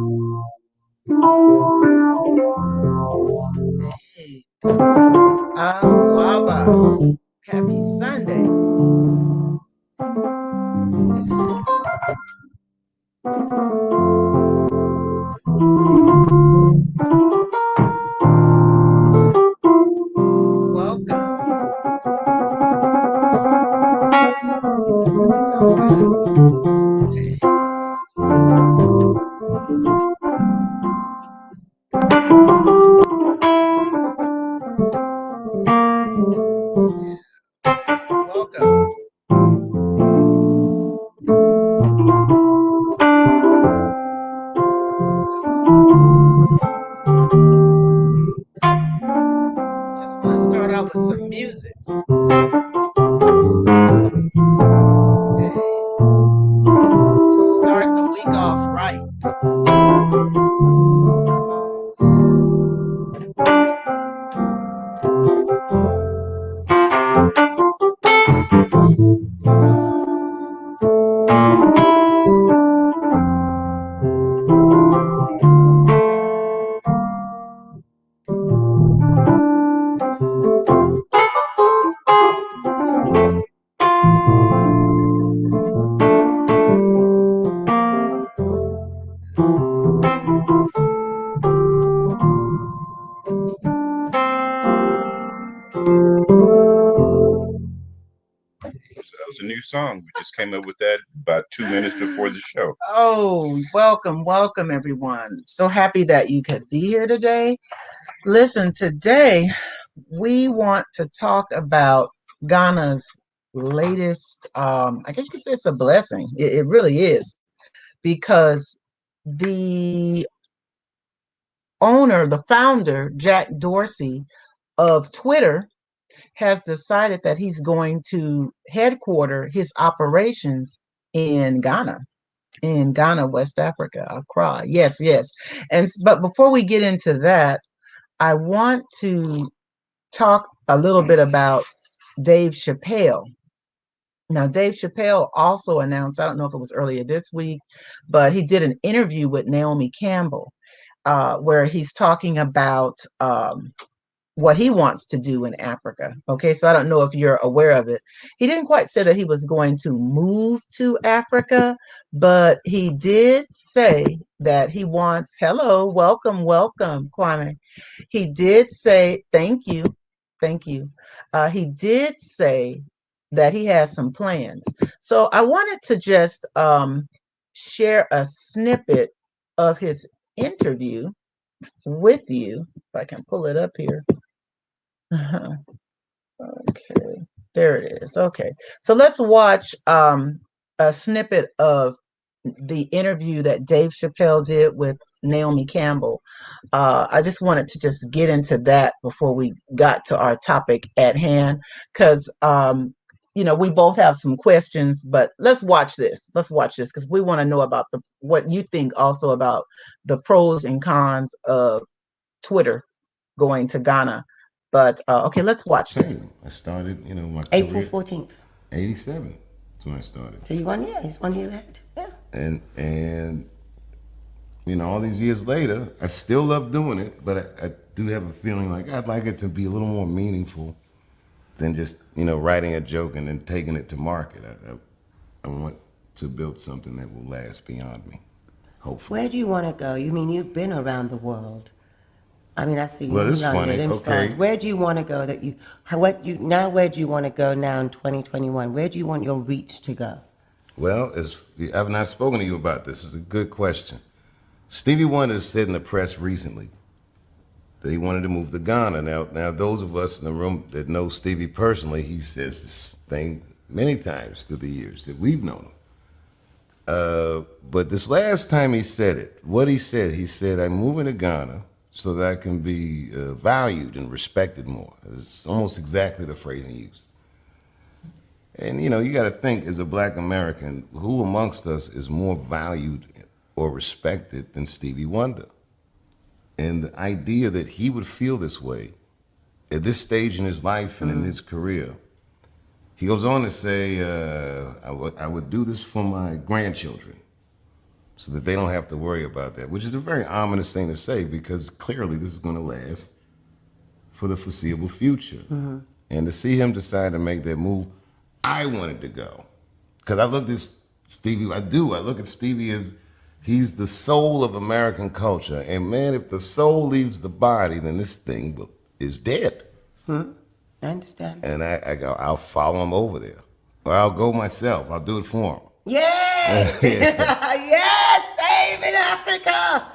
Hey, Waba. Happy Sunday. Welcome. Sounds good. Welcome. Just want to start out with some music. Hey, to start the week off right. So that was a new song. We just came up with that about 2 minutes before the show. Oh, welcome, everyone. So happy that you could be here today. Listen, today we want to talk about Ghana's latest, I guess you could say it's a blessing. It really is, because the the founder, Jack Dorsey of Twitter, has decided that he's going to headquarter his operations in Ghana, West Africa, Accra. Yes, yes. But before we get into that, I want to talk a little bit about Dave Chappelle. Now, Dave Chappelle also announced, I don't know if it was earlier this week, but he did an interview with Naomi Campbell, where he's talking about what he wants to do in Africa. Okay, so I don't know if you're aware of it. He didn't quite say that he was going to move to Africa, but he did say that he wants, hello, welcome, Kwame. He did say, thank you. He did say that he has some plans. So I wanted to just share a snippet of his interview with you, if I can pull it up here. Okay, there it is. Okay, so let's watch a snippet of the interview that Dave Chappelle did with Naomi Campbell. I just wanted to just get into that before we got to our topic at hand, because we both have some questions. But let's watch this. Let's watch this because we want to know about what you think also about the pros and cons of Twitter going to Ghana. But okay, let's watch this. I started, my April career 14th. 87. That's when I started. So you 1 year? He's 1 year ahead. Yeah. And all these years later, I still love doing it, but I do have a feeling like I'd like it to be a little more meaningful than just, writing a joke and then taking it to market. I want to build something that will last beyond me, hopefully. Where do you want to go? You mean you've been around the world? I mean, I see you Well, it's in London, funny. in Okay. France. Where do you want to go? Where do you want to go now in 2021? Where do you want your reach to go? Well, I've not spoken to you about this. It's a good question. Stevie Wonder said in the press recently that he wanted to move to Ghana. Now, those of us in the room that know Stevie personally, he says this thing many times through the years that we've known him. But this last time he said it, he said, I'm moving to Ghana so that I can be valued and respected more. It's almost exactly the phrase he used. And, you got to think, as a black American, who amongst us is more valued or respected than Stevie Wonder? And the idea that he would feel this way at this stage in his life and in his career, he goes on to say, I would do this for my grandchildren. so that they don't have to worry about that, which is a very ominous thing to say because clearly this is going to last for the foreseeable future. And to see him decide to make that move, I wanted to go. Because I looked at Stevie, I look at Stevie as he's the soul of American culture. And man, if the soul leaves the body, then this thing is dead. I understand. And I go, I'll follow him over there. Or I'll go myself. I'll do it for him. Yes! Yes, Dave in Africa!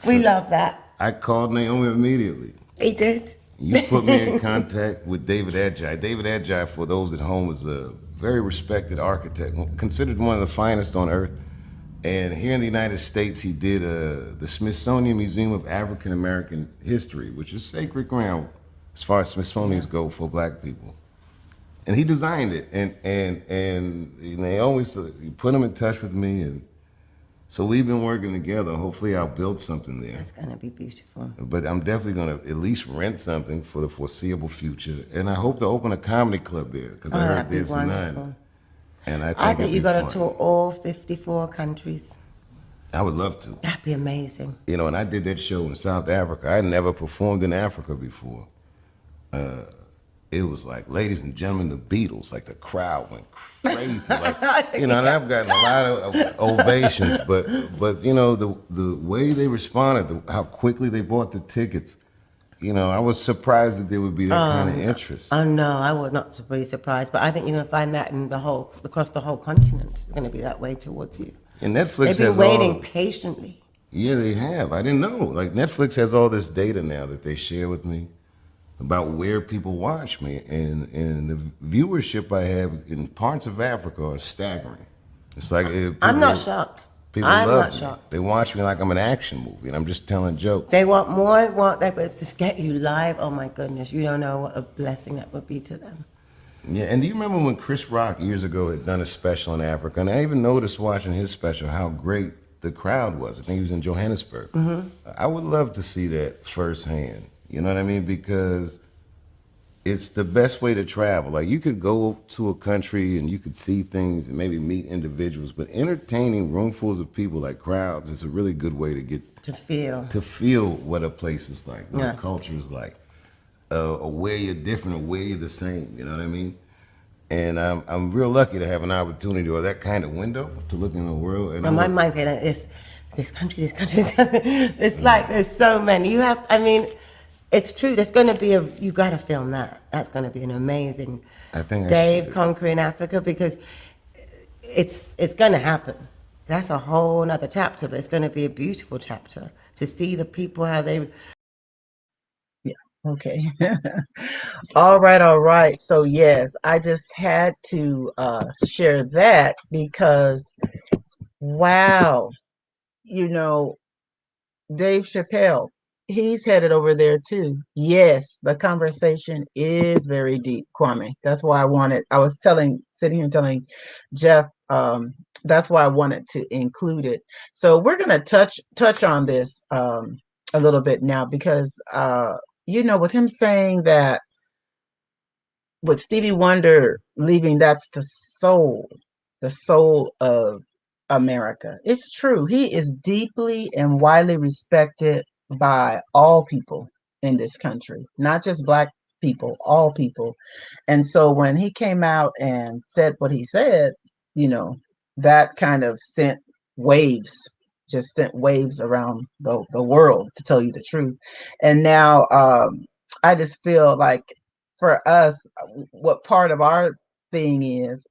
We love that. I called Naomi immediately. He did. You put me in contact with David Adjai. David Adjai, for those at home, is a very respected architect, considered one of the finest on earth. And here in the United States, he did the Smithsonian Museum of African American History, which is sacred ground as far as Smithsonians go for black people. And he designed it, and Naomi put him in touch with me, and so we've been working together. Hopefully, I'll build something there. That's going to be beautiful. But I'm definitely going to at least rent something for the foreseeable future, and I hope to open a comedy club there because I heard there's none. And I think you got to tour all 54 countries. I would love to. That'd be amazing. You know, and I did that show in South Africa. I never performed in Africa before. It was like, ladies and gentlemen, the Beatles. Like the crowd went crazy. Like, you know, and I've gotten a lot of ovations, but you know, the way they responded, how quickly they bought the tickets. You know, I was surprised that there would be that kind of interest. Oh no, I was not really surprised, but I think you're going to find that in across the whole continent. It's going to be that way towards you. And Netflix They've been waiting patiently. Yeah, they have. I didn't know. Like Netflix has all this data now that they share with me about where people watch me, and the viewership I have in parts of Africa are staggering. It's like I'm not shocked. I'm not shocked. They watch me like I'm an action movie, and I'm just telling jokes. They want more. But to get you live. Oh my goodness, you don't know what a blessing that would be to them. Yeah, and do you remember when Chris Rock years ago had done a special in Africa? And I even noticed watching his special how great the crowd was. I think he was in Johannesburg. I would love to see that firsthand. You know what I mean? Because it's the best way to travel. Like you could go to a country and you could see things and maybe meet individuals, but entertaining roomfuls of people like crowds is a really good way to get to feel what a place is like, what a culture is like, where you're different or where you're the same. You know what I mean? And I'm real lucky to have an opportunity or that kind of window to look in the world. And my mind's getting this country. It's like there's so many. It's true. There's going to be you got to film that. That's going to be an amazing Dave conquering Africa because it's going to happen. That's a whole nother chapter, but it's going to be a beautiful chapter to see the people, how they... Yeah. Okay. All right. So yes, I just had to share that because, wow, you know, Dave Chappelle, he's headed over there too. Yes, the conversation is very deep, Kwame. That's why I was sitting here telling Jeff, that's why I wanted to include it. So we're going to touch on this a little bit now because, you know, with him saying that with Stevie Wonder leaving, that's the soul of America. It's true. He is deeply and widely respected by all people in this country, not just Black people, all people. And so when he came out and said what he said, you know, that kind of sent waves around the world, to tell you the truth. And now I just feel like for us, what part of our thing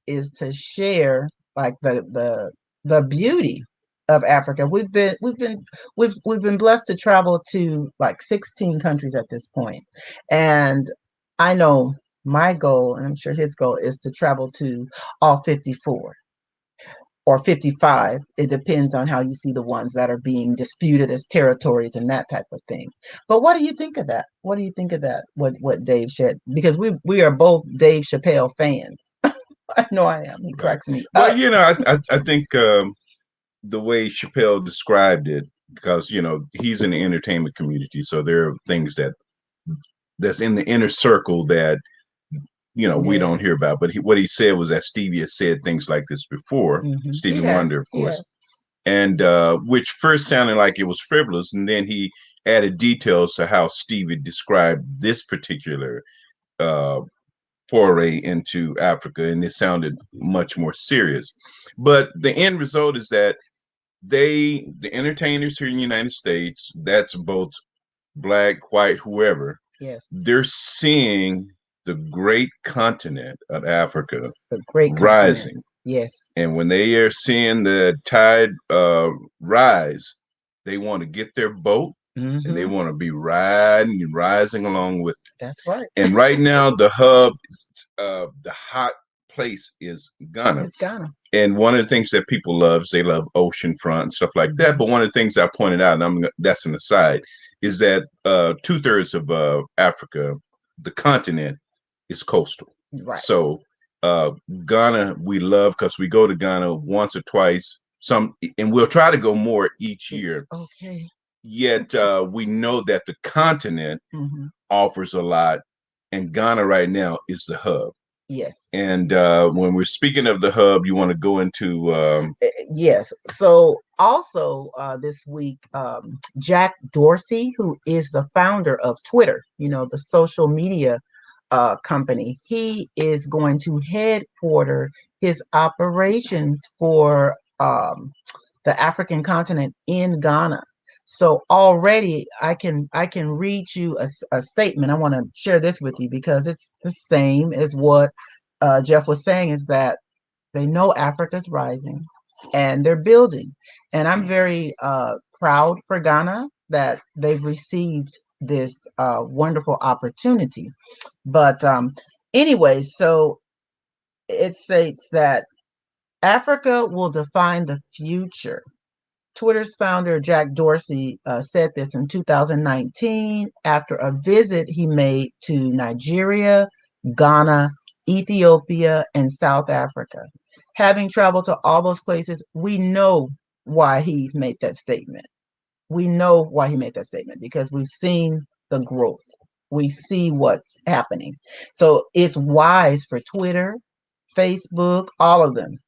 is to share like the beauty of Africa. We've been blessed to travel to like 16 countries at this point. And I know my goal, and I'm sure his goal, is to travel to all 54 or 55. It depends on how you see the ones that are being disputed as territories and that type of thing. But what do you think of that? What do you think of that? What Dave said? Because we are both Dave Chappelle fans. I know I am. He cracks me up. Well, you know, I think the way Chappelle described it, because, you know, he's in the entertainment community, so there are things that's in the inner circle that, you know, we don't hear about. But what he said was that Stevie has said things like this before, Stevie Wonder, of course. and which first sounded like it was frivolous, and then he added details to how Stevie described this particular foray into Africa, and it sounded much more serious. But the end result is that the entertainers here in the United States, that's both black, white, whoever, yes, they're seeing the great continent of Africa the great rising. Continent. Yes. And when they are seeing the tide rise, they want to get their boat and they want to be riding and rising along with it. That's right. And right now, the hub, the hot place is Ghana. It's Ghana. And one of the things that people love is they love oceanfront and stuff like that. But one of the things I pointed out, and that's an aside, is that 2/3 of Africa, the continent, is coastal. Right. So Ghana, we love because we go to Ghana once or twice, and we'll try to go more each year. Okay. Yet we know that the continent offers a lot, and Ghana right now is the hub. Yes. And when we're speaking of the hub, you want to go into yes. So also this week, Jack Dorsey, who is the founder of Twitter, the social media company, he is going to headquarter his operations for the African continent in Ghana. So already I can read you a statement. I want to share this with you because it's the same as what Jeff was saying, is that they know Africa's rising and they're building. And I'm very proud for Ghana that they've received this wonderful opportunity. But anyway, so it states that Africa will define the future. Twitter's founder, Jack Dorsey, said this in 2019 after a visit he made to Nigeria, Ghana, Ethiopia, and South Africa. Having traveled to all those places, we know why he made that statement. We know why he made that statement because we've seen the growth. We see what's happening. So it's wise for Twitter, Facebook, all of them.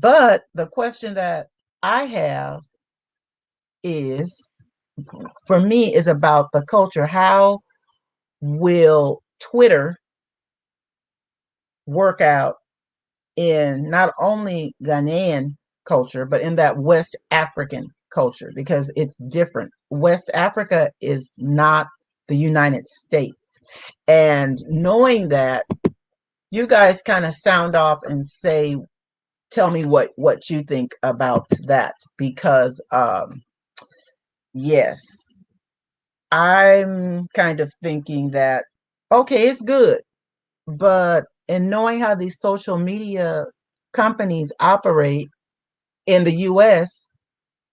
But the question that I have for me, is about the culture. How will Twitter work out in not only Ghanaian culture, but in that West African culture? Because it's different. West Africa is not the United States. And knowing that, you guys kind of sound off and tell me what you think about that, because yes, I'm kind of thinking that, okay, it's good, but in knowing how these social media companies operate in the US,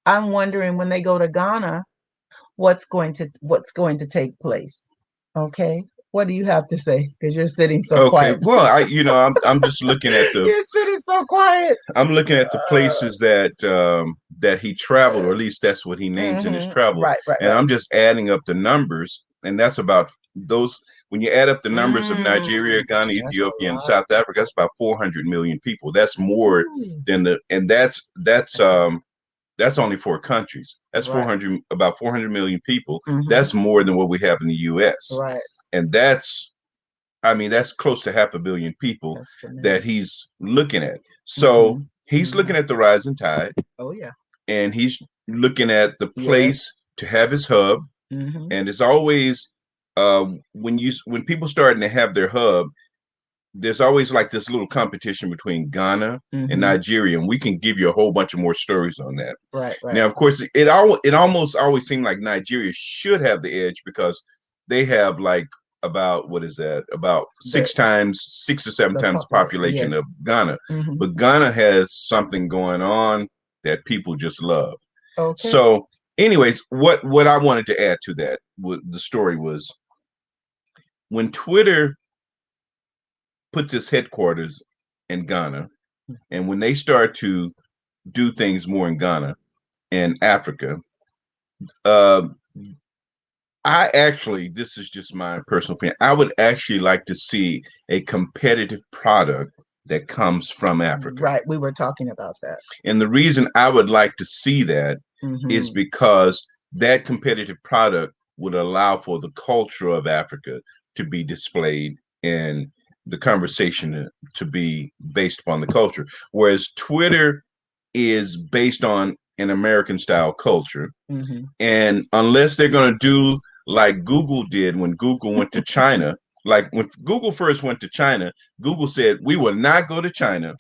I'm wondering when they go to Ghana, what's going to take place. Okay. What do you have to say? Because you're sitting so quiet. Well, I'm just looking at the. You're sitting so quiet. I'm looking at the places that he traveled, or at least that's what he names in his travel. Right. And I'm just adding up the numbers, and that's about those. When you add up the numbers of Nigeria, Ghana, Ethiopia, and South Africa, that's about 400 million people. That's more than that's only 4 countries. That's 400, about 400 million people. That's more than what we have in the U.S. Right. And that's close to 500 million people that he's looking at. So he's looking at the rising tide. Oh, yeah. And he's looking at the place to have his hub. And it's always, when people starting to have their hub, there's always like this little competition between Ghana and Nigeria, and we can give you a whole bunch of more stories on that. Right. Now, of course, it almost always seemed like Nigeria should have the edge because they have like about 6 or 7 times the population of Ghana. But Ghana has something going on that people just love. Okay. So, anyways, what I wanted to add to that the story was when Twitter puts its headquarters in Ghana, and when they start to do things more in Ghana and Africa, this is just my personal opinion, I would actually like to see a competitive product that comes from Africa. Right. We were talking about that. And the reason I would like to see that is because that competitive product would allow for the culture of Africa to be displayed and the conversation to be based upon the culture. Whereas Twitter is based on an American style culture. And unless they're going to do like Google did when Google went to China, like when Google first went to China, Google said, we will not go to China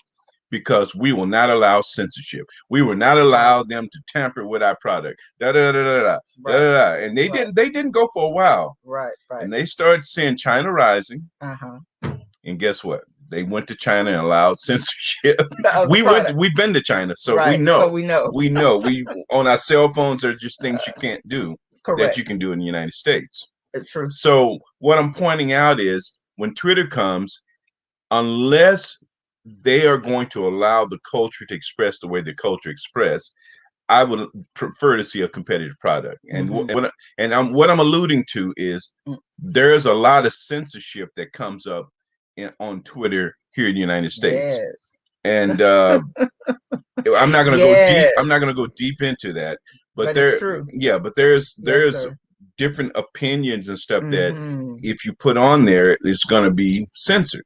because we will not allow censorship. We will not allow them to tamper with our product. Da da da da da da da. And they didn't go for a while. Right. And they started seeing China rising. And guess what? They went to China and allowed censorship. We've been to China, so we know. So we know. We know. We on our cell phones are just things you can't do that you can do in the United States. It's true. So what I'm pointing out is when Twitter comes, unless they are going to allow the culture to express the way the culture express, I would prefer to see a competitive product. And what I'm alluding to is there's a lot of censorship that comes up on Twitter here in the United States. Yes. And I'm not going to go deep. I'm not going to go deep into that. But it's true. Yeah, but there's different opinions and stuff that if you put on there, it's going to be censored.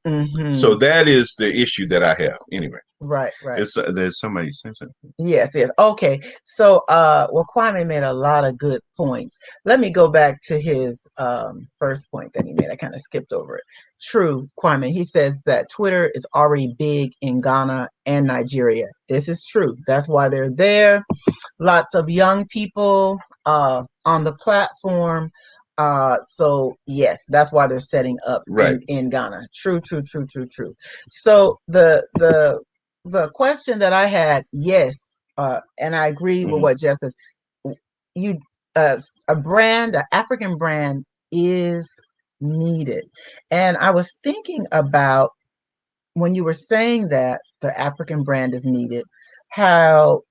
So that is the issue that I have. Anyway. Right. There's somebody saying something. Yes. Okay. So, Kwame made a lot of good points. Let me go back to his first point that he made. I kind of skipped over it. True, Kwame. He says that Twitter is already big in Ghana and Nigeria. This is true. That's why they're there. Lots of young people on the platform. So yes, that's why they're setting up in Ghana. True. So the question that I had, yes, and I agree with what Jeff says. A brand, an African brand, is needed, and I was thinking about when you were saying that the African brand is needed, how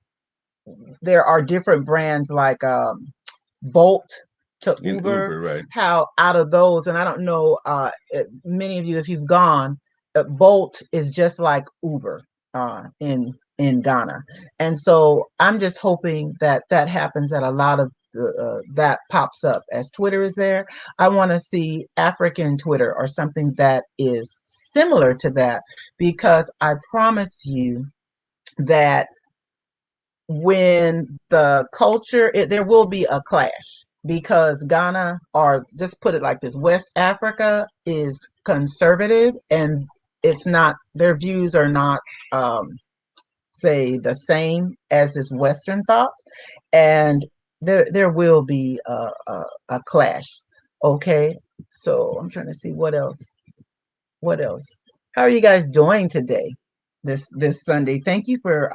there are different brands like Bolt to Uber, how out of those, and I don't know, many of you, if you've gone, Bolt is just like Uber in Ghana, and so I'm just hoping that happens, that a lot of that pops up as Twitter is there. I want to see African Twitter or something that is similar to that, because I promise you that when the culture, there will be a clash, because Ghana, or just put it like this, West Africa is conservative, and it's not, their views are not say the same as this Western thought, and there will be a clash. Okay, so I'm trying to see what else. How are you guys doing today, this Sunday? Thank you for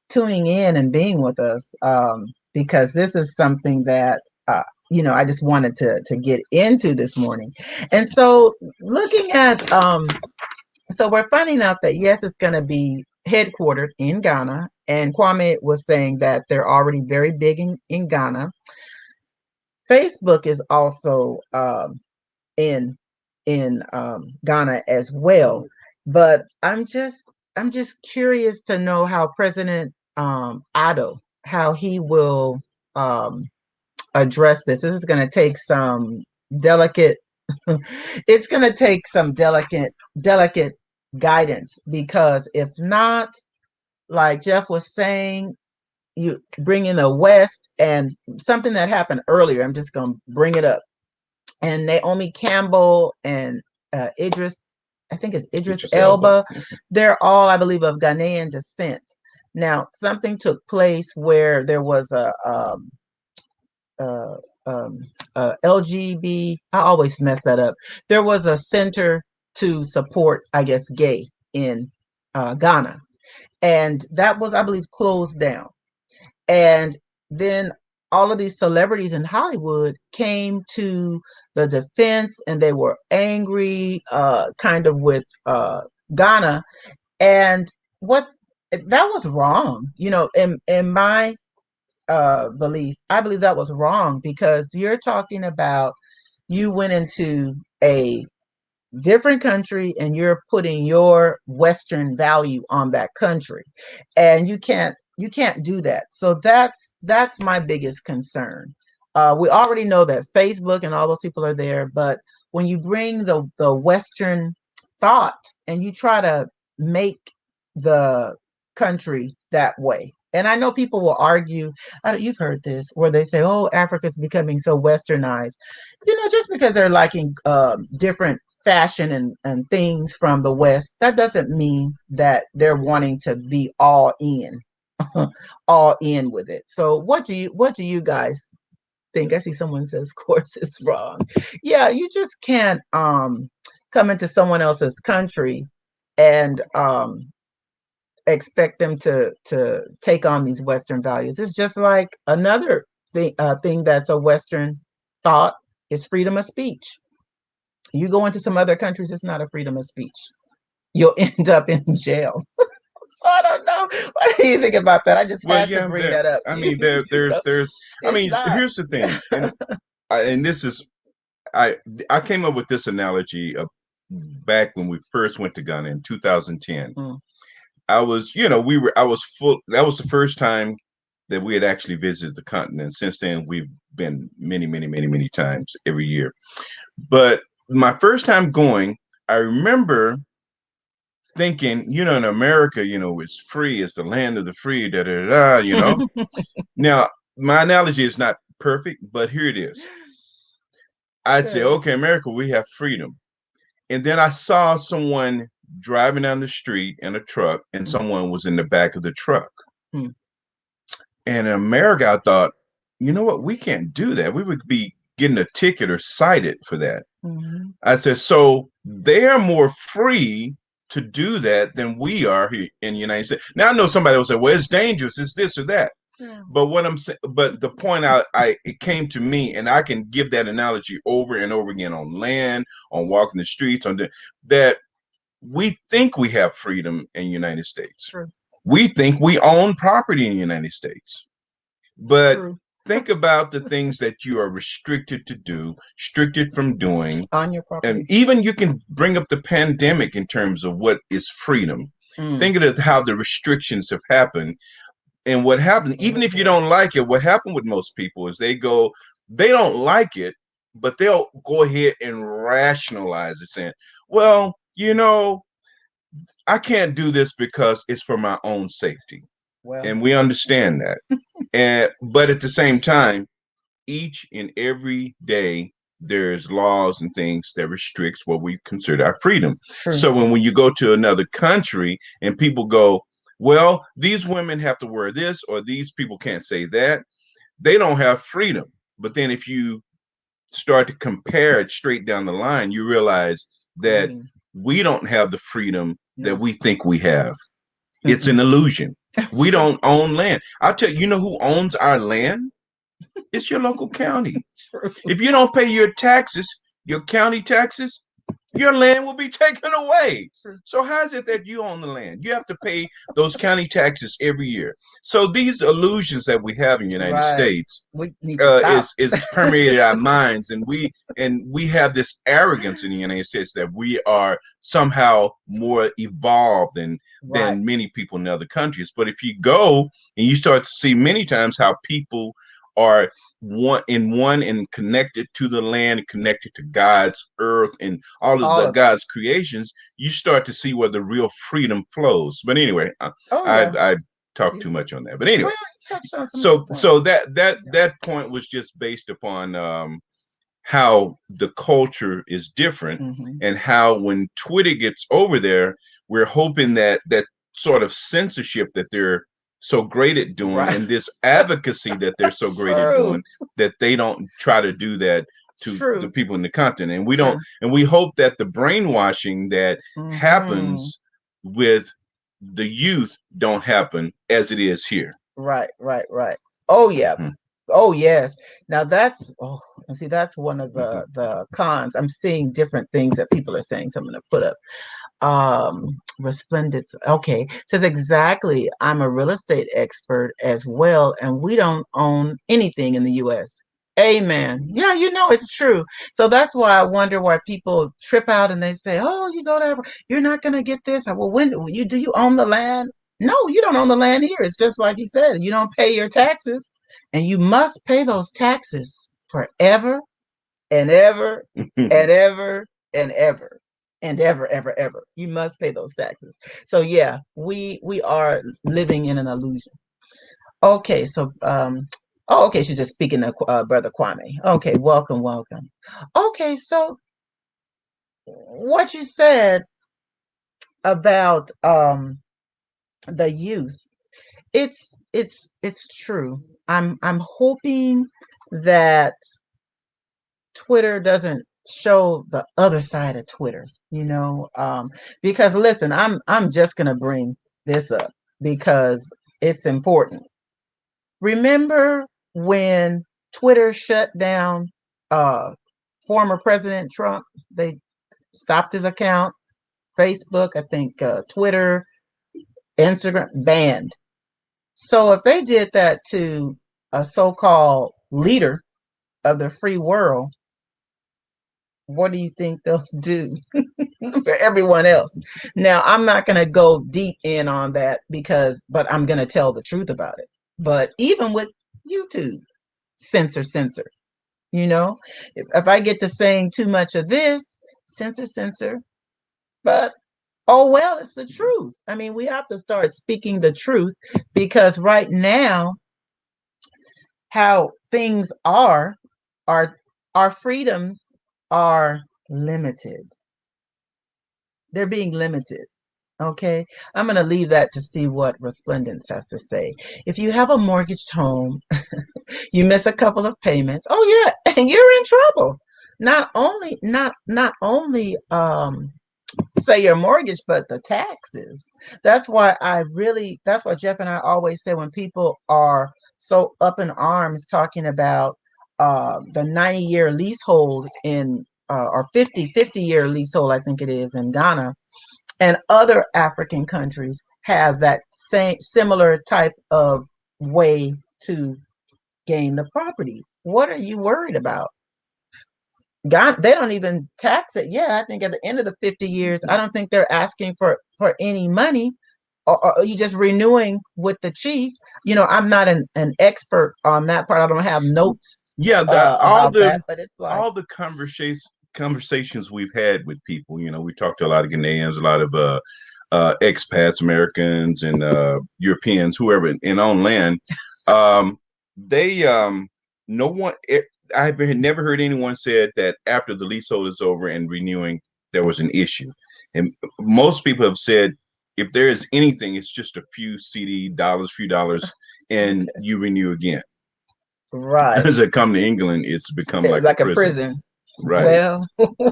tuning in and being with us, because this is something that I just wanted to get into this morning. And so looking at so we're finding out that yes, it's going to be headquartered in Ghana, and Kwame was saying that they're already very big in Ghana. Facebook is also in Ghana as well, but I'm just curious to know how President Addo, how he will address this. This is going to take some delicate it's going to take some delicate guidance, because if not, like Jeff was saying, you bring in the West, and something that happened earlier, I'm just going to bring it up, and Naomi Campbell and Idris, I think it's Idris Elba, they're all, I believe, of Ghanaian descent. Now, something took place where there was a LGB, I always mess that up. There was a center to support, I guess, gay in Ghana, and that was, I believe, closed down. And then all of these celebrities in Hollywood came to the defense, and they were angry, kind of with Ghana, and what that was wrong, in my belief. I believe that was wrong, because you're talking about, you went into a different country, and you're putting your Western value on that country, and you can't do that. So that's my biggest concern. We already know that Facebook and all those people are there, but when you bring the Western thought and you try to make the country that way. And I know people will argue, you've heard this, where they say, oh, Africa's becoming so westernized. Just because they're liking different fashion and things from the West, that doesn't mean that they're wanting to be all in, all in with it. So what do you guys think? I see someone says course is wrong. Yeah, you just can't come into someone else's country and expect them to take on these Western values. It's just like another thing that's a Western thought is freedom of speech. You go into some other countries, it's not a freedom of speech. You'll end up in jail. So I don't know. What do you think about that? I just had to bring that up. I mean, here's the thing, and this is, I came up with this analogy back when we first went to Ghana in 2010. I was full. That was the first time that we had actually visited the continent. Since then, we've been many, many, many, many times every year. But my first time going, I remember thinking, in America, it's free, it's the land of the free, da da da. Now, my analogy is not perfect, but here it is. I'd say, okay, America, we have freedom. And then I saw someone driving down the street in a truck, and someone was in the back of the truck. And in America, I thought, you know what? We can't do that. We would be getting a ticket or cited for that. I said, so they are more free to do that than we are here in the United States. Now, I know somebody will say, well, it's dangerous, it's this or that. But what I'm saying, but the point it came to me, and I can give that analogy over and over again on land, on walking the streets, that we think we have freedom in the United States. True. We think we own property in the United States. But think about the things that you are restricted to do, restricted from doing on your property. And even you can bring up the pandemic in terms of what is freedom. Think of how the restrictions have happened. And what happened, even if you don't like it, what happened with most people is they don't like it, but they'll go ahead and rationalize it, saying, well, I can't do this because it's for my own safety. Well, and we understand that. But at the same time, each and every day, there's laws and things that restricts what we consider our freedom. Sure. So when you go to another country and people go, well, these women have to wear this, or these people can't say that, they don't have freedom. But then if you start to compare it straight down the line, you realize that we don't have the freedom that we think we have. It's an illusion. We don't own land. I'll tell you, who owns our land? It's your local county. If you don't pay your taxes, your county taxes, your land will be taken away. So how is it that you own the land? You have to pay those county taxes every year. So these illusions that we have in the United States is permeated our minds, and we have this arrogance in the United States that we are somehow more evolved than many people in other countries. But if you go and you start to see many times how people are one and connected to the land, connected to God's earth and all of God's creations, you start to see where the real freedom flows. But anyway, I talked too much on that. But anyway, so that point was just based upon how the culture is different, and how when Twitter gets over there, we're hoping that sort of censorship that they're so great at doing, and this advocacy that they're so great at doing, that they don't try to do that to the people in the continent. And we don't, and we hope that the brainwashing that happens with the youth don't happen as it is here. Right. Oh yeah. Oh yes. Now that's that's one of the cons. I'm seeing different things that people are saying. So I'm going to put up resplendence. Okay, says exactly. I'm a real estate expert as well, and we don't own anything in the U.S. Amen. Yeah, it's true. So that's why I wonder why people trip out and they say, "Oh, you go to Africa, you're not going to get this." Well, when do you own the land? No, you don't own the land here. It's just like he said, you don't pay your taxes, and you must pay those taxes forever and ever and ever and ever and ever. You must pay those taxes. So yeah, we are living in an illusion. Okay, so oh, okay, she's just speaking to Brother Kwame. Okay, welcome. Okay, so what you said about the youth, it's true. I'm hoping that Twitter doesn't show the other side of Twitter, because listen, I'm just gonna bring this up because it's important. Remember when Twitter shut down former President Trump? They stopped his account. Facebook, I think, Twitter, Instagram, banned. So if they did that to a so-called leader of the free world, what do you think they'll do for everyone else? Now, I'm not going to go deep in on that but I'm going to tell the truth about it. But even with YouTube, censor. If I get to saying too much of this, censor. But oh well, it's the truth. I mean, we have to start speaking the truth because right now, how things our our freedoms are limited. They're being limited. Okay, I'm going to leave that to see what Resplendence has to say. If you have a mortgaged home, you miss a couple of payments. Oh yeah, and you're in trouble. Not only say your mortgage, but the taxes. That's why Jeff and I always say when people are so up in arms talking about the 90-year leasehold or 50-year leasehold, I think it is in Ghana, and other African countries have that same similar type of way to gain the property. What are you worried about? God, they don't even tax it. Yeah, I think at the end of the 50 years, I don't think they're asking for any money, or you just renewing with the chief. I'm not an expert on that part. I don't have notes. Yeah, about that, but it's like all the conversations we've had with people. We talked to a lot of Ghanaians, a lot of expats, Americans, and Europeans, whoever in on land. They no one. I've never heard anyone said that after the leasehold is over and renewing, there was an issue. And most people have said, if there is anything, it's just a few few dollars, and you renew again. Right. As I come to England, it's become like a prison. Right. Well,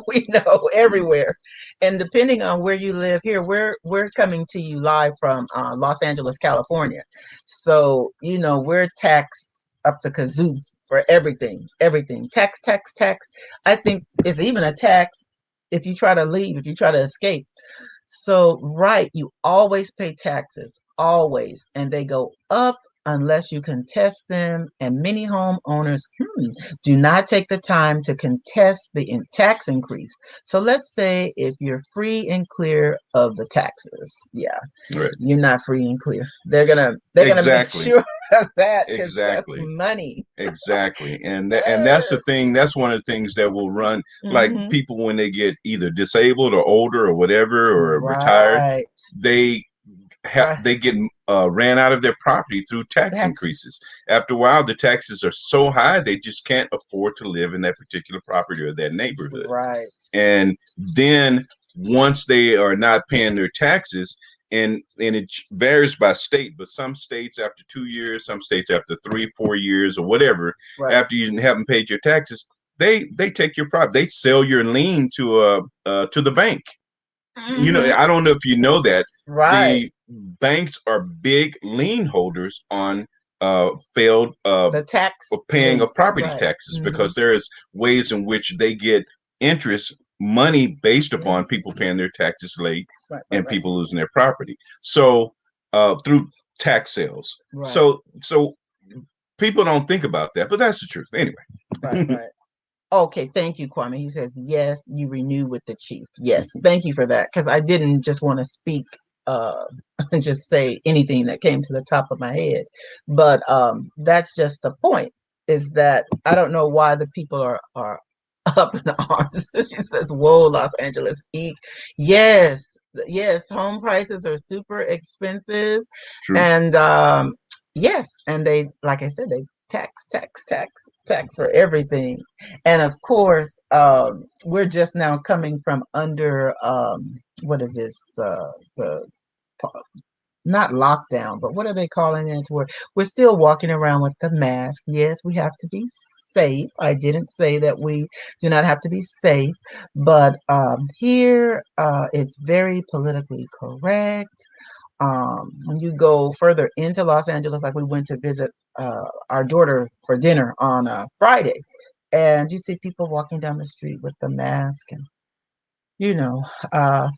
we know everywhere. And depending on where you live here, we're coming to you live from Los Angeles, California. So, we're taxed up the kazoo for everything. Tax. I think it's even a tax if you try to leave, if you try to escape. So, right, you always pay taxes, always, and they go up unless you contest them. And many homeowners do not take the time to contest the tax increase. So let's say if you're free and clear of the taxes, yeah, right. You're not free and clear. They're gonna make sure of that. Exactly. That's money. Exactly. And that's the thing. That's one of the things that will run like people when they get either disabled or older or whatever or retired. They get ran out of their property through tax increases. After a while, the taxes are so high they just can't afford to live in that particular property or that neighborhood. Right. And then once they are not paying their taxes, and it varies by state, but some states after 2 years, some states after 3-4 years or whatever, after you haven't paid your taxes, they take your property. They sell your lien to the bank. I don't know if you know that. Right. The banks are big lien holders on failed the tax for paying of property taxes because there is ways in which they get interest money based upon people paying their taxes late and people losing their property. So through tax sales. So people don't think about that, but that's the truth anyway. Right, right. Okay, thank you, Kwame. He says, yes, you renew with the chief. Yes, thank you for that. Because I didn't just want to speak uh and just say anything that came to the top of my head. But that's just the point, is that I don't know why the people are up in arms. She says, whoa, Los Angeles, eek. Yes, yes, home prices are super expensive. True. And yes, and they, like I said, they tax for everything. And of course, we're just now coming from under what is this? The not lockdown, but what are they calling it? Where we're still walking around with the mask. Yes, we have to be safe. I didn't say that we do not have to be safe, but here it's very politically correct. When you go further into Los Angeles, like we went to visit our daughter for dinner on Friday, and you see people walking down the street with the mask, and you know, uh,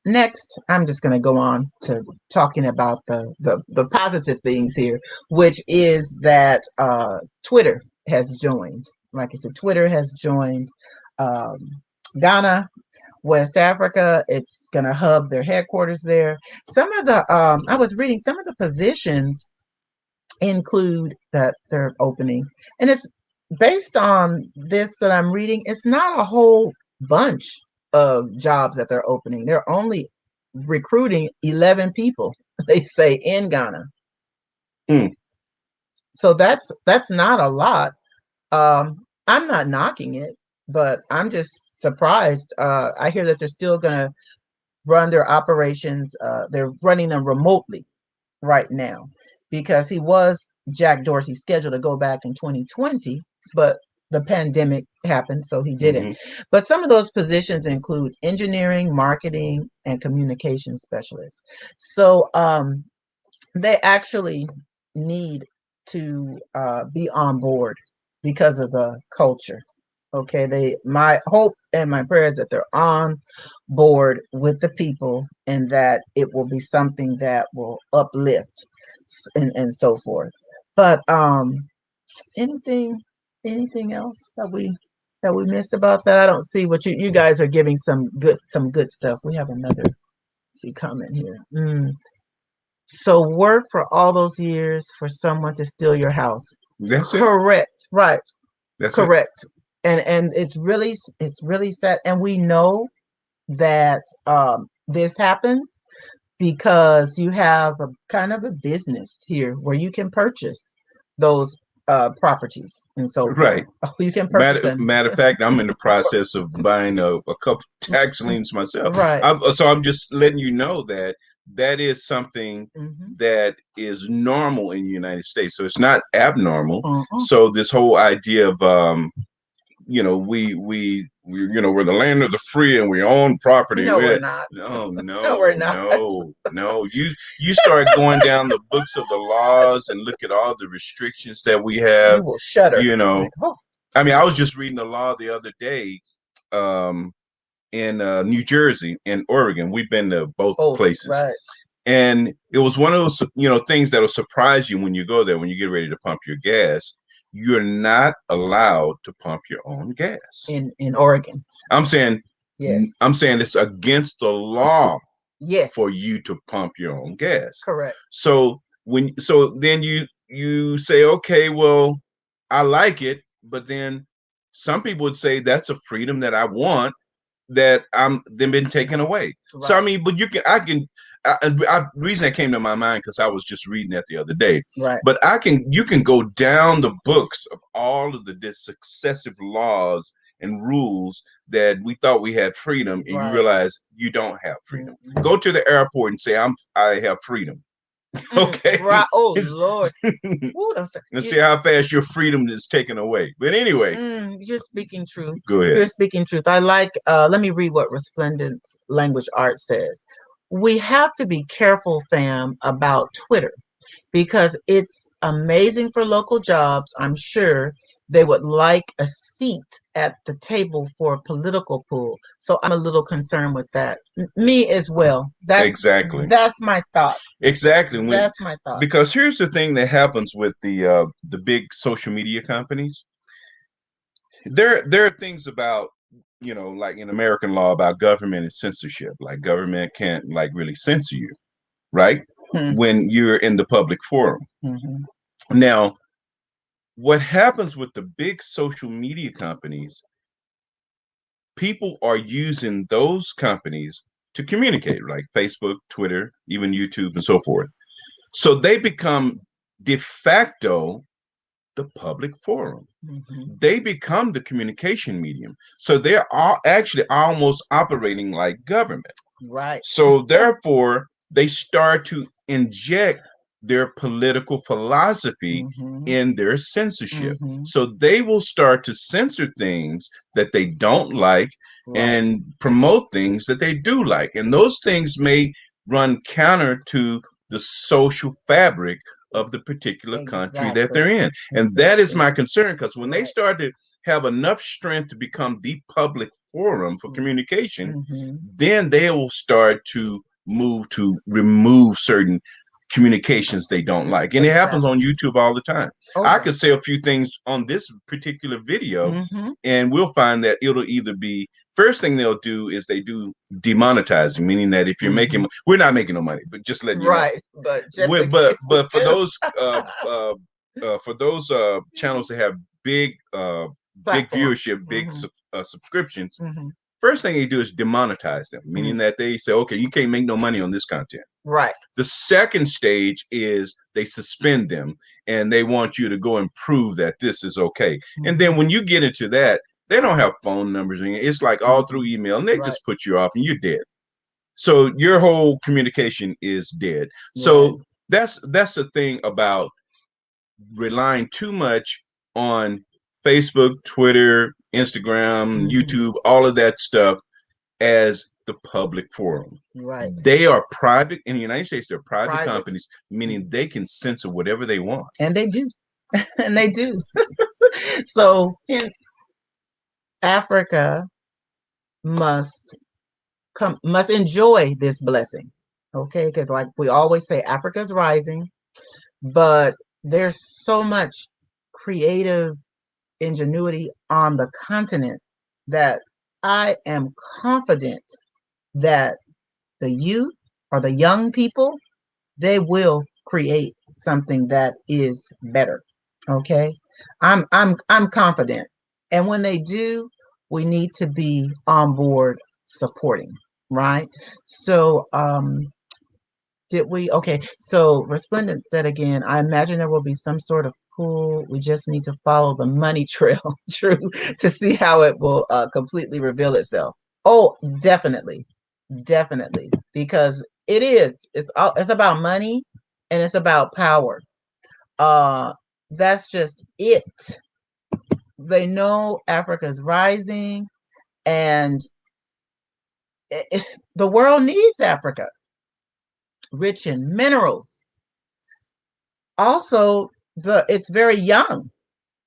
next, I'm just going to go on to talking about the positive things here, which is that Twitter has joined. Like I said, Twitter has joined um, Ghana, West Africa. It's going to hub their headquarters there. Some of the I was reading some of the positions include that they're opening, and it's based on this that I'm reading. It's not a whole bunch of jobs that they're opening. They're only recruiting 11 people, they say, in Ghana. So that's not a lot. I'm not knocking it, but I'm just surprised. I hear that they're still gonna run their operations. They're running them remotely right now, because he was, Jack Dorsey, scheduled to go back in 2020, but the pandemic happened, so he didn't. But some of those positions include engineering, marketing, and communication specialists. So they actually need to be on board because of the culture. Okay, my hope and my prayer is that they're on board with the people, and that it will be something that will uplift and so forth. But anything anything else that we missed about that? I don't see what you guys are giving some good stuff. We have another comment here. So work for all those years for someone to steal your house. That's correct. It. Right. That's correct. And it's really sad, and we know that this happens because you have a kind of a business here where you can purchase those properties and so right. forth. You can purchase them. Matter of fact, I'm in the process of buying a couple tax liens myself. Right. So I'm just letting you know that that is something that is normal in the United States. So it's not abnormal. So this whole idea of we we're the land of the free and we own property. No, we're not. No, we're not. No. You start going down the books of the laws and look at all the restrictions that we have. You will shudder. Like, oh. I mean, I was just reading the law the other day in New Jersey and Oregon. We've been to both places. Right. And it was one of those, things that'll surprise you when you go there, when you get ready to pump your gas. You're not allowed to pump your own gas in Oregon. I'm saying, yes. I'm saying it's against the law. Yes. For you to pump your own gas. Correct. So then you say, okay, well, I like it, but then some people would say that's a freedom that I want that then been taken away. Right. So I mean, but the reason that came to my mind because I was just reading that the other day. Right. But you can go down the books of all of the successive laws and rules that we thought we had freedom, and right. You realize you don't have freedom. Go to the airport and say I have freedom. Okay. Right. Oh Lord. Ooh, and see how fast your freedom is taken away. But anyway, you're speaking truth. Go ahead. You're speaking truth. I like. Let me read what Resplendent's Language Art says. We have to be careful, fam, about Twitter because it's amazing for local jobs. I'm sure they would like a seat at the table for a political pool. So I'm a little concerned with that. Me as well. That's my thought. Exactly. That's my thought. Because here's the thing that happens with the big social media companies. there are things about, you know, like in American law about government and censorship. Like government can't like really censor you, right? When you're in the public forum. Now, what happens with the big social media companies, people are using those companies to communicate, like Facebook, Twitter, even YouTube, and so forth. So they become de facto the public forum. They become the communication medium. So they're all actually almost operating like government. Right. So therefore, they start to inject their political philosophy in their censorship. So they will start to censor things that they don't like and promote things that they do like. And those things may run counter to the social fabric of the particular country that they're in. And that is my concern, because when they start to have enough strength to become the public forum for communication, then they will start to move to remove certain communications they don't like. And it happens on YouTube all the time. I could say a few things on this particular video, and we'll find that it'll either be, first thing they'll do is they do demonetizing, meaning that if you're making, we're not making no money, but just letting you know. But But for those channels that have big viewership, big subscriptions, first thing they do is demonetize them, meaning that they say, okay, you can't make no money on this content. Right. The second stage is they suspend them, and they want you to go and prove that this is okay. And then when you get into that, they don't have phone numbers. It's like all through email, and they just put you off and you're dead. So your whole communication is dead. So that's the thing about relying too much on Facebook, Twitter, Instagram, YouTube, all of that stuff as the public forum. Right. They are private in the United States. They're private companies, meaning they can censor whatever they want. And they do. And they do. So hence Africa must enjoy this blessing. Okay, because like we always say, Africa's rising, but there's so much creative ingenuity on the continent that I am confident that the youth or the young people, they will create something that is better. Okay, I'm confident, and when they do, we need to be on board supporting. Right. So did we? Okay. So Resplendent said again, I imagine there will be some sort of pool. We just need to follow the money trail, true, to see how it will completely reveal itself. Oh, definitely. Definitely. Because it is. It's about money and it's about power. That's just it. They know Africa's rising, and the world needs Africa. Rich in minerals. Also, it's very young.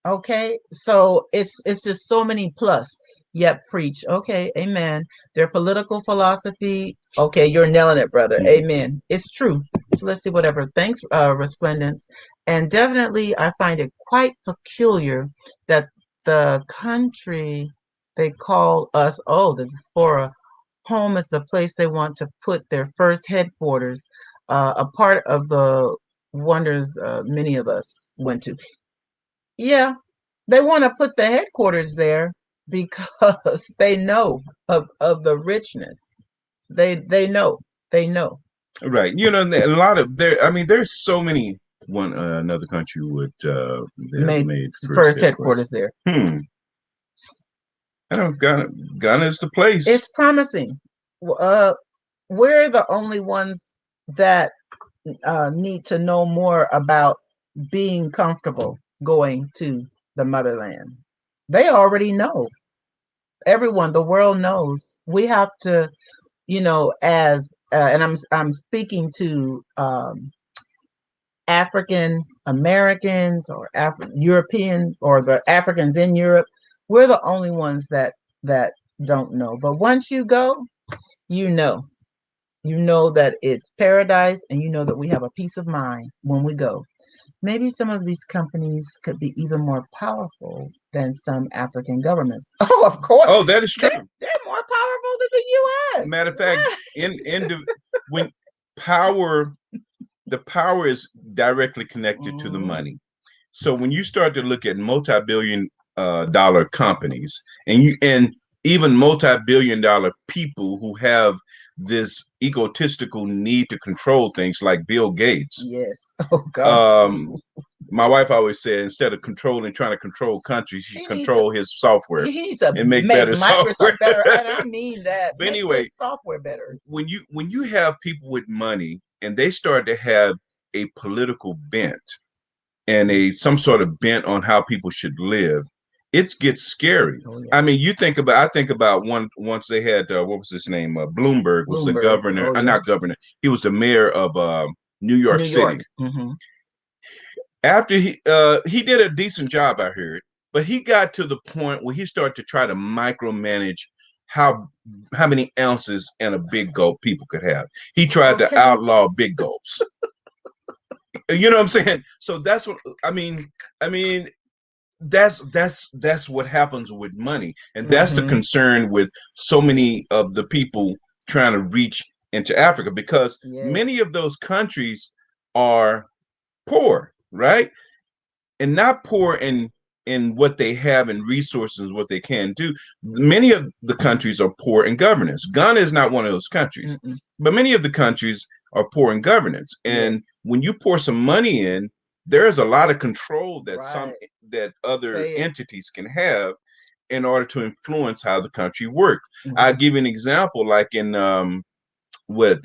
Okay, so it's just so many plus. Yep, preach. Okay, amen. Their political philosophy. Okay, you're nailing it, brother. Amen. It's true. So let's see whatever. Thanks, Resplendence. And definitely, I find it quite peculiar that the country they call us, oh, the diaspora, home is the place they want to put their first headquarters, a part of the wonders many of us went to. Yeah, they want to put the headquarters there because they know of the richness. They know. They know. Right. You know, a lot of there. I mean, there's so many. Another country would made first headquarters there. I don't. Ghana's the place. It's promising. We're the only ones that need to know more about being comfortable going to the motherland. They already know. Everyone, the world knows. We have to, as and I'm speaking to African Americans or European or the Africans in Europe. We're the only ones that don't know. But once you go, you know that it's paradise, and you know that we have a peace of mind when we go. Maybe some of these companies could be even more powerful than some African governments. Oh, of course. Oh, that is true. They're more powerful than the U.S. Matter of fact, when the power is directly connected to the money. So when you start to look at multi-billion dollar companies and even multi-billion dollar people who have this egotistical need to control things, like Bill Gates. Yes. Oh gosh. My wife always said, instead of trying to control countries, he control his software. He needs to make better Microsoft software. better, and I mean that. But anyway, software better. When you have people with money and they start to have a political bent and some sort of bent on how people should live, it gets scary. Oh, yeah. I mean, I think about once they had what was his name? Bloomberg was the governor. Oh, yeah. Not governor. He was the mayor of New York City. Mm-hmm. After he did a decent job, I heard, but he got to the point where he started to try to micromanage how many ounces in a big gulp people could have. He tried to outlaw big gulps. You know what I'm saying? So that's what I mean. That's what happens with money, and that's the concern with so many of the people trying to reach into Africa, because many of those countries are poor, right? And not poor in what they have in resources, what they can do. Many of the countries are poor in governance. Ghana is not one of those countries, but many of the countries are poor in governance. And when you pour some money in, there's a lot of control that other entities can have in order to influence how the country works. I'll give you an example, like in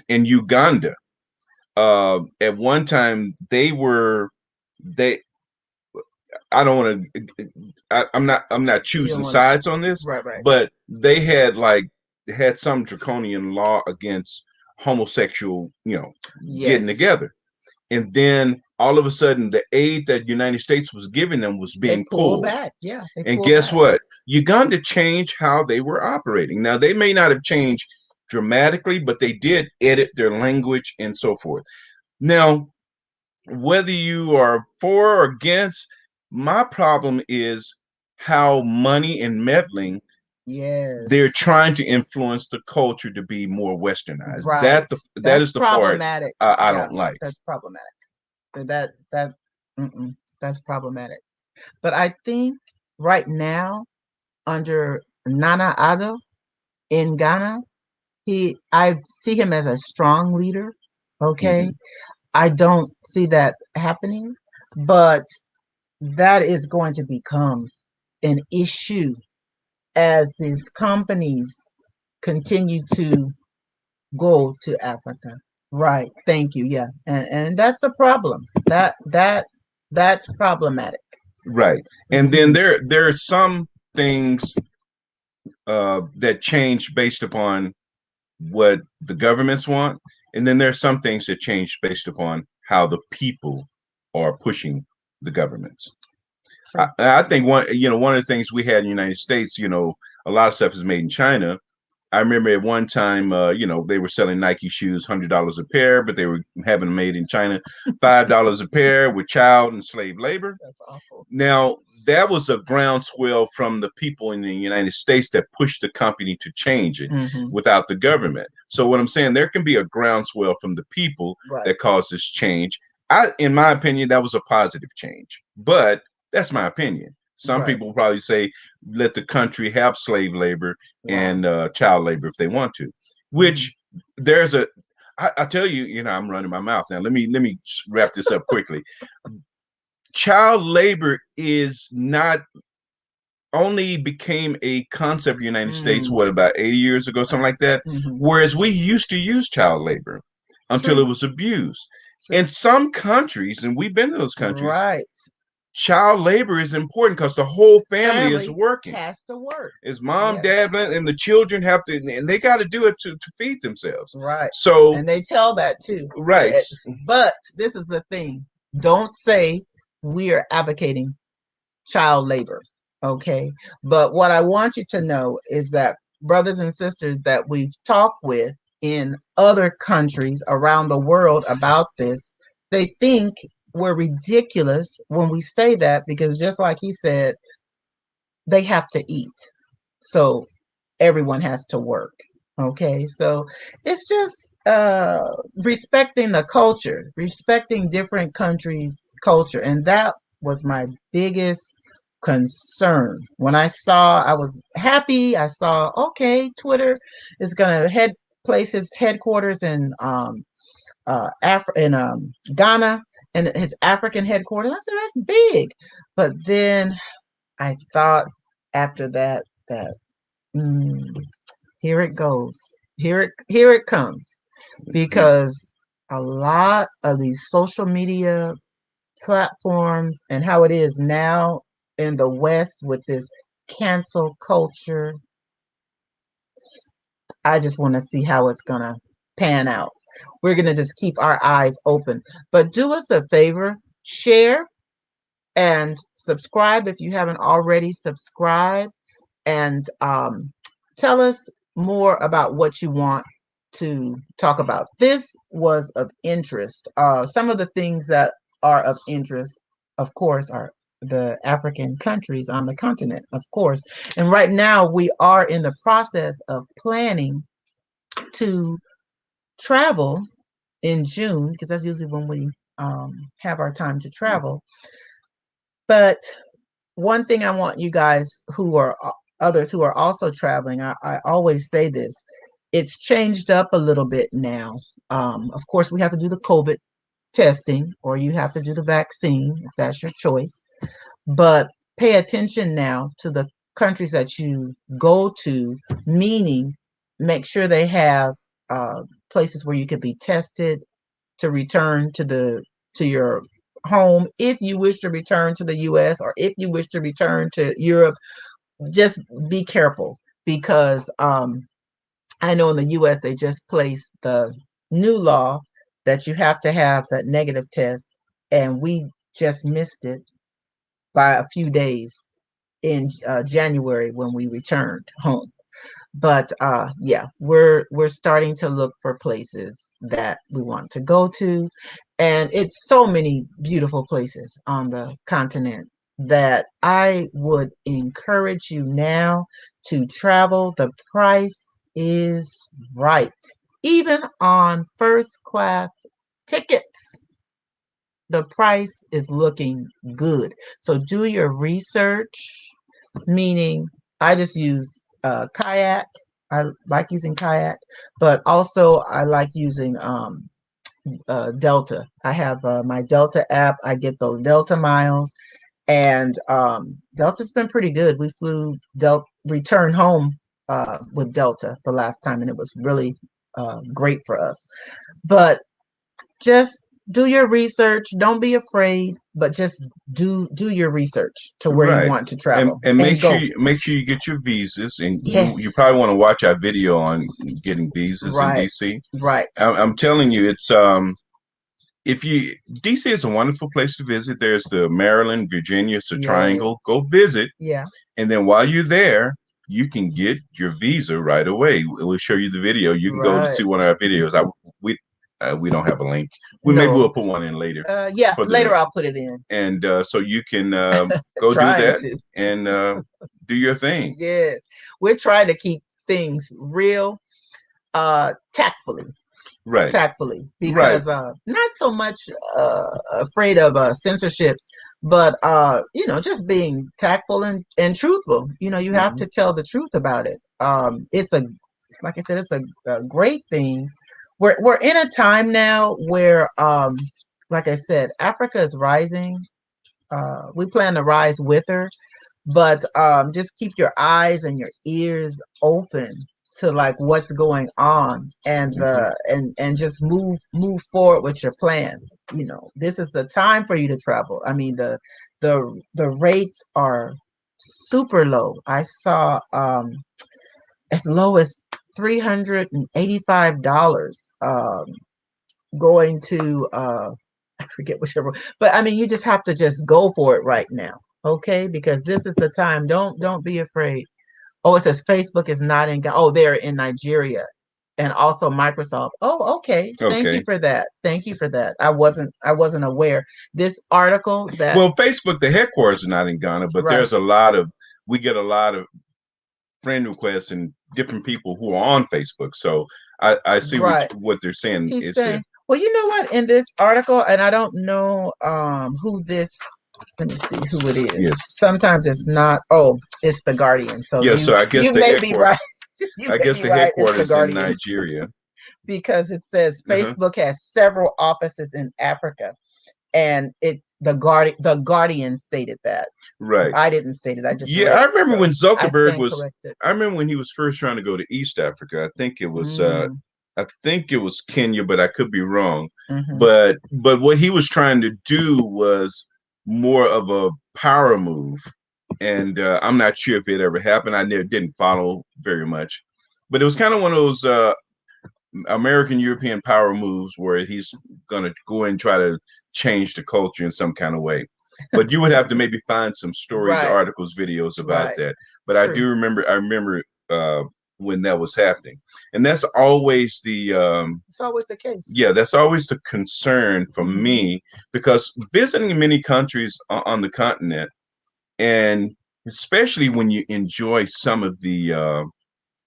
Uganda. At one time I don't want to. I'm not choosing sides on this, right. But they had some draconian law against homosexual, getting together, and then all of a sudden, the aid that the United States was giving them was being pulled back. Yeah, and guess what? Uganda changed how they were operating. Now, they may not have changed dramatically, but they did edit their language and so forth. Now, whether you are for or against, my problem is how money and meddling, they're trying to influence the culture to be more westernized. Right. That is the part I don't like. That's problematic. That's problematic. But I think right now, under Nana Addo in Ghana, I see him as a strong leader. Okay. I don't see that happening, but that is going to become an issue as these companies continue to go to Africa. Right. Thank you. Yeah. And that's a problem. That's problematic. Right. And then there are some things that change based upon what the governments want. And then there are some things that change based upon how the people are pushing the governments. Sure. I think one of the things we had in the United States, a lot of stuff is made in China. I remember at one time, they were selling Nike shoes, $100 a pair, but they were having them made in China, $5 a pair with child and slave labor. That's awful. Now, that was a groundswell from the people in the United States that pushed the company to change it without the government. So what I'm saying, there can be a groundswell from the people that caused this change. In my opinion, that was a positive change, but that's my opinion. Some people probably say, let the country have slave labor and child labor if they want to, which I tell you, I'm running my mouth now. Let me wrap this up quickly. Child labor is not only became a concept in the United States, about 80 years ago, something like that, whereas we used to use child labor until it was abused. In some countries, and we've been to those countries, child labor is important because the whole family is working. Has to work. It's mom, dad, and the children have to, and they got to do it to feed themselves. Right. So, and they tell that too. Right. But this is the thing. Don't say we are advocating child labor. Okay. But what I want you to know is that brothers and sisters that we've talked with in other countries around the world about this, they think we're ridiculous when we say that, because just like he said, they have to eat. So everyone has to work. Okay, so it's just respecting the culture, respecting different countries' culture, and that was my biggest concern. When I was happy. I saw, okay, Twitter is gonna place its headquarters in Ghana, and his African headquarters. I said that's big, but then I thought after that that. Mm, here it goes. Here it comes. Because a lot of these social media platforms and how it is now in the West with this cancel culture, I just want to see how it's gonna pan out. We're gonna just keep our eyes open. But do us a favor, share and subscribe if you haven't already subscribed, and tell us more about what you want to talk about. This was of interest. Some of the things that are of interest, of course, are the African countries on the continent, of course. And right now, we are in the process of planning to travel in June, because that's usually when we have our time to travel. But one thing I want you guys who are others who are also traveling, I always say this, it's changed up a little bit now. Of course, we have to do the COVID testing, or you have to do the vaccine if that's your choice. But pay attention now to the countries that you go to, meaning make sure they have places where you can be tested to return to your home. If you wish to return to the US, or if you wish to return to Europe, just be careful, because I know in the US they just placed the new law that you have to have that negative test, and we just missed it by a few days in January when we returned home. But yeah, we're starting to look for places that we want to go to, and it's so many beautiful places on the continent that I would encourage you now to travel. The price is right, even on first class tickets. The price is looking good. So do your research, meaning I just use kayak. I like using kayak, but also I like using Delta. I have my Delta app. I get those Delta miles, and Delta's been pretty good. We flew return home with Delta the last time, and it was really great for us. But just do your research. Don't be afraid, but just do your research to where you want to travel, and make go. Make sure you get your visas, and Yes. you probably want to watch our video on getting visas in Right. DC. Right. I'm telling you, it's if you DC is a wonderful place to visit. There's the Maryland, Virginia, it's a triangle. Go visit. Yeah. And then while you're there, you can get your visa right away. We'll show you the video. You can go to see one of our videos. We don't have a link. Maybe we'll put one in later. Yeah, later I'll put it in. And so you can go do that and do your thing. Yes, we're trying to keep things real, tactfully. Right. Tactfully, because not so much afraid of censorship, but just being tactful and truthful. You have to tell the truth about it. It's like I said, it's a great thing. We're in a time now where, like I said, Africa is rising. We plan to rise with her, but just keep your eyes and your ears open to like what's going on, and and just move forward with your plan. This is the time for you to travel. I mean, the rates are super low. I saw as low as $385 going to I forget whichever, but I mean, you just have to just go for it right now, okay? Because this is the time. Don't be afraid. Oh, it says Facebook is not in. Oh, they're in Nigeria, and also Microsoft. Oh, okay. Thank you for that. Thank you for that. I wasn't aware. This article that Facebook, the headquarters is not in Ghana, but there's a lot of we get a lot of friend requests and different people who are on Facebook. So I see what they're saying. He's saying, well, you know what? In this article, and I don't know who this. Let me see who it is. Yes. Sometimes it's not. Oh, it's the Guardian. So yeah. So I guess you may be right. I guess the headquarters in Nigeria. Because it says Facebook has several offices in Africa, and the Guardian stated that. Right. I didn't state it. I just I remember when Zuckerberg was. I remember when he was first trying to go to East Africa. I think it was. I think it was Kenya, but I could be wrong. But what he was trying to do was more of a power move, and I'm not sure if it ever happened. I didn't follow very much, but it was kind of one of those American European power moves where he's going to go and try to change the culture in some kind of way. But you would have to maybe find some stories, articles, videos about that. But I do remember. I remember when that was happening, and that's always the. It's always the case. Yeah, that's always the concern for me, because visiting many countries on the continent, and especially when you enjoy some of the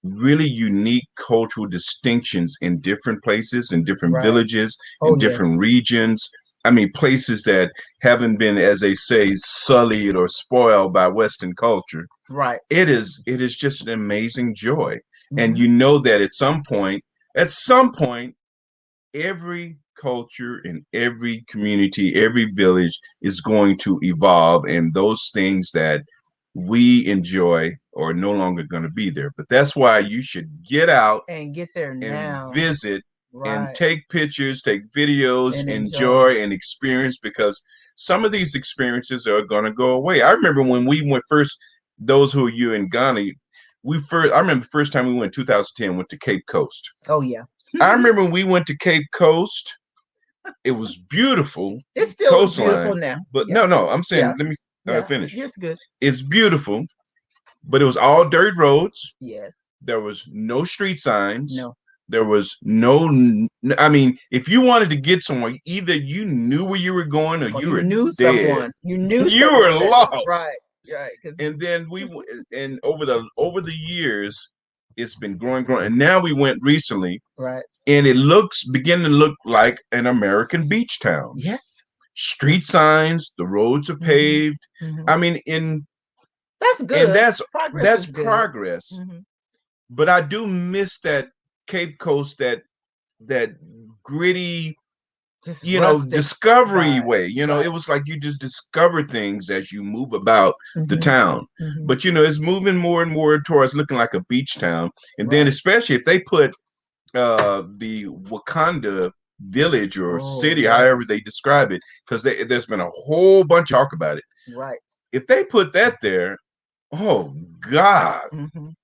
really unique cultural distinctions in different places, in different villages, in different regions. I mean, places that haven't been, as they say, sullied or spoiled by Western culture. Right. It is just an amazing joy. And you know that at some point, every culture in every community, every village is going to evolve, and those things that we enjoy are no longer going to be there. But that's why you should get out and get there now and visit and take pictures, take videos, and enjoy and experience, because some of these experiences are going to go away. I remember when we went first, those who are you in Ghana, I remember the first time we went, 2010, went to Cape Coast. Oh yeah. I remember when we went to Cape Coast, it was beautiful. It's still beautiful now. But no, I'm saying, let me finish. It's good. It's beautiful, but it was all dirt roads. Yes. There was no street signs. No. There was no, I mean, if you wanted to get somewhere, either you knew where you were going, or you were knew dead. Someone. You knew you were lost. Right. And then over the years, it's been growing, and now we went recently. Right. And it beginning to look like an American beach town. Yes. Street signs, the roads are paved. I mean, that's good. And that's progress. But I do miss that Cape Coast, that gritty, just discovery way. It was like you just discover things as you move about the town. But it's moving more and more towards looking like a beach town. And then especially if they put the Wakanda village or city, however they describe it, because there's been a whole bunch of talk about it. Right. If they put that there, oh God,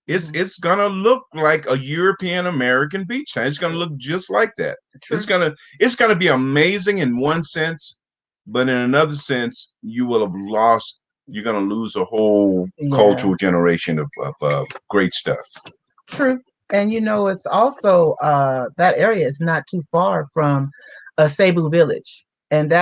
it's gonna look like a European American beach town. It's gonna look just like that. True. It's gonna be amazing in one sense, but in another sense, you're gonna lose a whole cultural generation of great stuff. True. And it's also that area is not too far from Cebu Village. And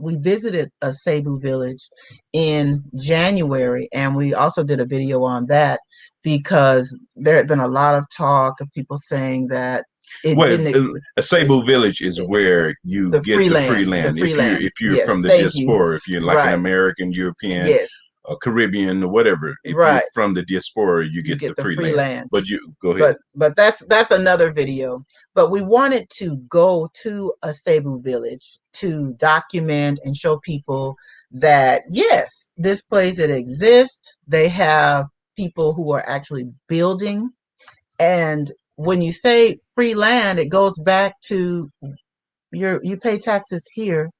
we visited a Cebu Village in January, and we also did a video on that, because there had been a lot of talk of people saying that a Cebu Village is where you get the free land. If you're from the diaspora, if you're like an American, European, Caribbean, or whatever, if you're from the diaspora, you get the free land. But you go ahead. But that's another video. But we wanted to go to a Cebu Village to document and show people that yes, this place, it exists. They have people who are actually building. And when you say free land, it goes back to you pay taxes here.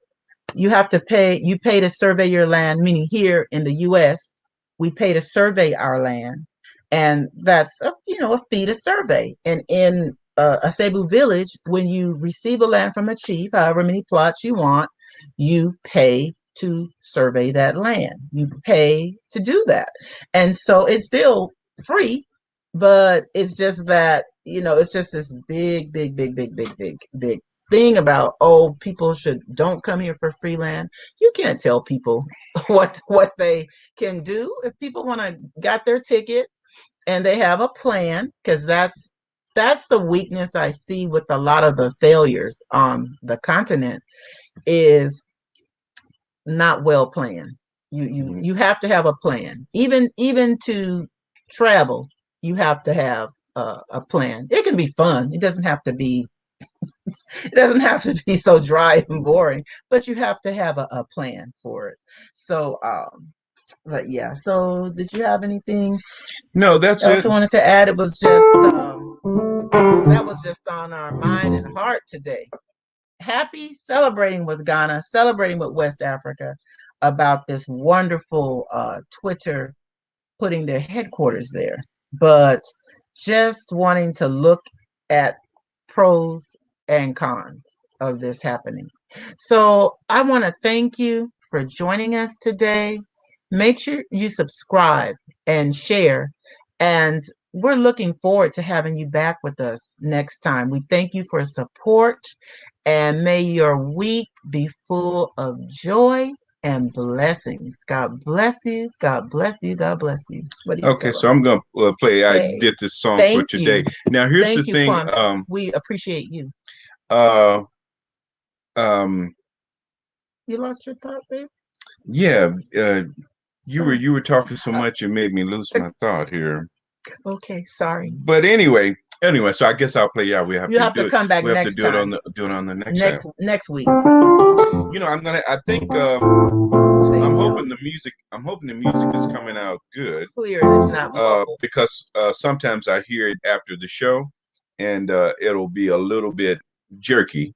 You pay to survey your land, meaning here in the US, we pay to survey our land. And that's a fee to survey. And in a Cebu Village, when you receive a land from a chief, however many plots you want, you pay to survey that land. You pay to do that. And so it's still free, but it's just that, it's just this big thing about, people don't come here for free land. You can't tell people what they can do. If people want to got their ticket and they have a plan, because that's the weakness I see with a lot of the failures on the continent, is not well planned. You have to have a plan. Even to travel, you have to have a plan. It can be fun. It doesn't have to be so dry and boring, but you have to have a plan for it. So but yeah, so did you have anything No, that's else it. I wanted to add? It was just that was just on our mind and heart today. Happy celebrating with Ghana, celebrating with West Africa about this wonderful Twitter putting their headquarters there, but just wanting to look at pros and cons of this happening. So I want to thank you for joining us today. Make sure you subscribe and share, and we're looking forward to having you back with us next time. We thank you for support, and may your week be full of joy and blessings. God bless you. God bless you. God bless you. What do you Okay, tell so them? I'm gonna play. I Hey, did this song for thank today. you. Now here's the Thank you, thing. Kwame. We appreciate you. Uh, um, You lost your thought, babe? yeah. Sorry. You were talking so much, it made me lose my thought here. Okay, sorry. But anyway, so I guess I'll play. Yeah, we have You to have do to it. come back We have to next time. do it on the next time. Next week. You know, I think I'm hoping you. the music is coming out good. Clear. It's not muffled. Because sometimes I hear it after the show, and it'll be a little bit jerky.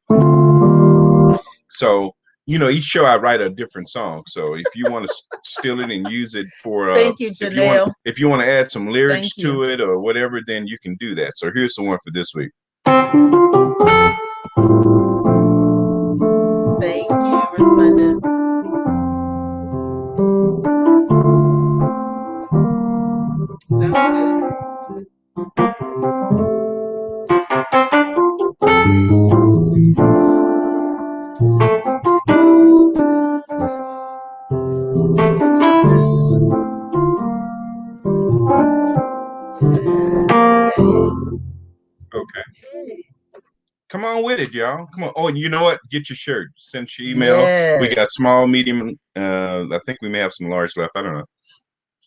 So, you know, each show I write a different song. So if you want to steal it and use it for, Thank you, Janelle. if you want to add some lyrics Thank you. to it or whatever, then you can do that. So here's the one for this week. Thank you, Resplendent. Sounds Okay. good. Come on with it, y'all. Come on. Oh, and you know what? Get your shirt. Send your email. Yes. We got small, medium. I think we may have some large left. I don't know.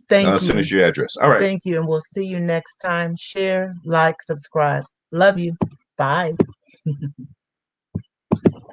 Thank you. Send us your address. All right. Thank you. And we'll see you next time. Share, like, subscribe. Love you. Bye.